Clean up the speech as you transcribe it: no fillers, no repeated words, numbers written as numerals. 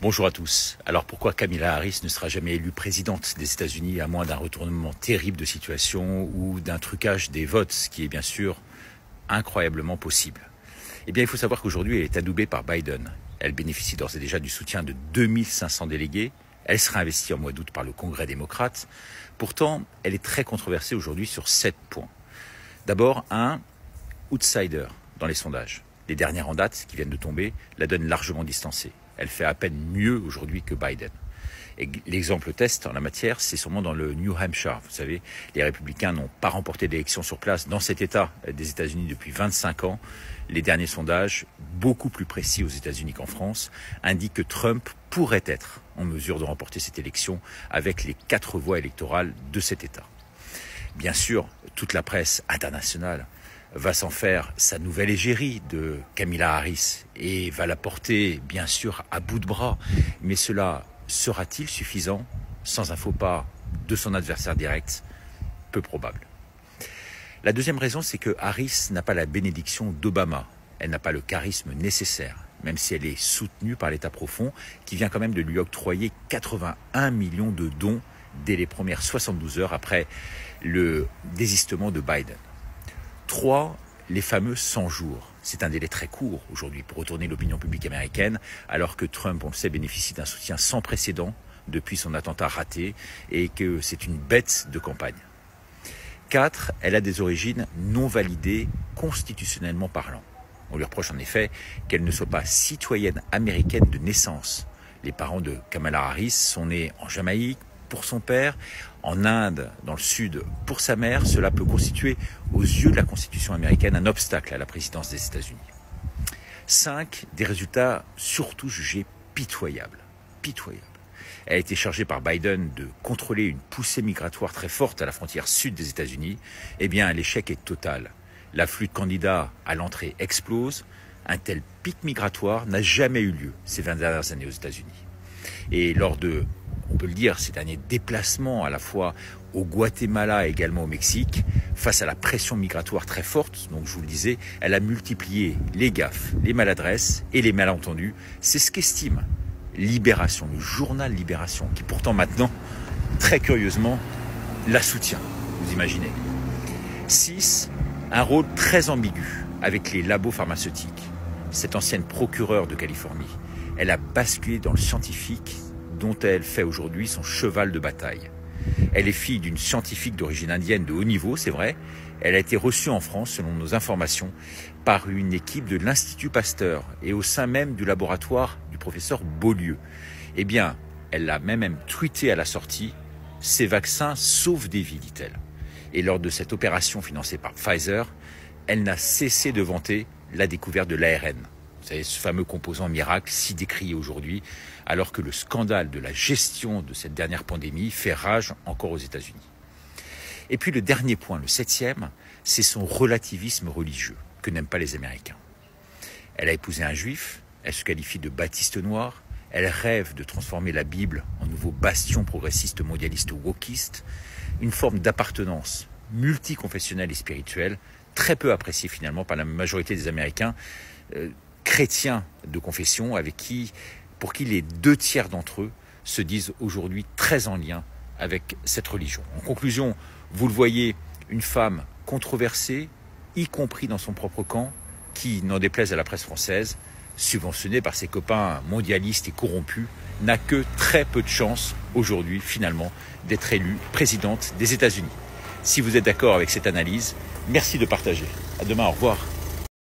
Bonjour à tous. Alors pourquoi Kamala Harris ne sera jamais élue présidente des États-Unis à moins d'un retournement terrible de situation ou d'un trucage des votes, ce qui est bien sûr incroyablement possible? Eh bien, il faut savoir qu'aujourd'hui, elle est adoubée par Biden. Elle bénéficie d'ores et déjà du soutien de 2500 délégués. Elle sera investie en mois d'août par le Congrès démocrate. Pourtant, elle est très controversée aujourd'hui sur 7 points. D'abord, un outsider dans les sondages. Les dernières en date qui viennent de tomber la donnent largement distancée. Elle fait à peine mieux aujourd'hui que Biden. Et l'exemple test en la matière, c'est sûrement dans le New Hampshire. Vous savez, les républicains n'ont pas remporté d'élection sur place dans cet État des États-Unis depuis 25 ans. Les derniers sondages, beaucoup plus précis aux États-Unis qu'en France, indiquent que Trump pourrait être en mesure de remporter cette élection avec les 4 voix électorales de cet État. Bien sûr, toute la presse internationale va s'en faire sa nouvelle égérie de Kamala Harris et va la porter, bien sûr, à bout de bras. Mais cela sera-t-il suffisant sans un faux pas de son adversaire direct? Peu probable. La deuxième raison, c'est que Harris n'a pas la bénédiction d'Obama. Elle n'a pas le charisme nécessaire, même si elle est soutenue par l'État profond, qui vient quand même de lui octroyer 81 millions de dons dès les premières 72 heures après le désistement de Biden. 3, les fameux 100 jours. C'est un délai très court aujourd'hui pour retourner l'opinion publique américaine, alors que Trump, on le sait, bénéficie d'un soutien sans précédent depuis son attentat raté et que c'est une bête de campagne. 4, elle a des origines non validées constitutionnellement parlant. On lui reproche en effet qu'elle ne soit pas citoyenne américaine de naissance. Les parents de Kamala Harris sont nés en Jamaïque pour son père, en Inde, dans le sud, pour sa mère. Cela peut constituer, aux yeux de la Constitution américaine, un obstacle à la présidence des États-Unis. 5, des résultats surtout jugés pitoyables. Pitoyables. Elle a été chargée par Biden de contrôler une poussée migratoire très forte à la frontière sud des États-Unis. Eh bien, l'échec est total. L'afflux de candidats à l'entrée explose. Un tel pic migratoire n'a jamais eu lieu ces 20 dernières années aux États-Unis. Et lors de, on peut le dire, ces derniers déplacements à la fois au Guatemala et également au Mexique, face à la pression migratoire très forte, donc je vous le disais, elle a multiplié les gaffes, les maladresses et les malentendus. C'est ce qu'estime Libération, le journal Libération, qui pourtant maintenant, très curieusement, la soutient, vous imaginez. 6, un rôle très ambigu avec les labos pharmaceutiques. Cette ancienne procureure de Californie, elle a basculé dans le scientifique dont elle fait aujourd'hui son cheval de bataille. Elle est fille d'une scientifique d'origine indienne de haut niveau, c'est vrai. Elle a été reçue en France, selon nos informations, par une équipe de l'Institut Pasteur et au sein même du laboratoire du professeur Beaulieu. Eh bien, elle a même tweeté à la sortie « Ces vaccins sauvent des vies », dit-elle. Et lors de cette opération financée par Pfizer, elle n'a cessé de vanter la découverte de l'ARN. Vous savez, ce fameux composant miracle si décrié aujourd'hui, alors que le scandale de la gestion de cette dernière pandémie fait rage encore aux États-Unis. Et puis le dernier point, le 7e, c'est son relativisme religieux, que n'aiment pas les Américains. Elle a épousé un juif, elle se qualifie de baptiste noir, elle rêve de transformer la Bible en nouveau bastion progressiste mondialiste wokiste, une forme d'appartenance multiconfessionnelle et spirituelle, très peu appréciée finalement par la majorité des Américains, chrétiens de confession pour qui les 2 tiers d'entre eux se disent aujourd'hui très en lien avec cette religion. En conclusion, vous le voyez, une femme controversée, y compris dans son propre camp, qui, n'en déplaise à la presse française, subventionnée par ses copains mondialistes et corrompus, n'a que très peu de chance aujourd'hui, finalement, d'être élue présidente des États-Unis. Si vous êtes d'accord avec cette analyse, merci de partager. À demain, au revoir.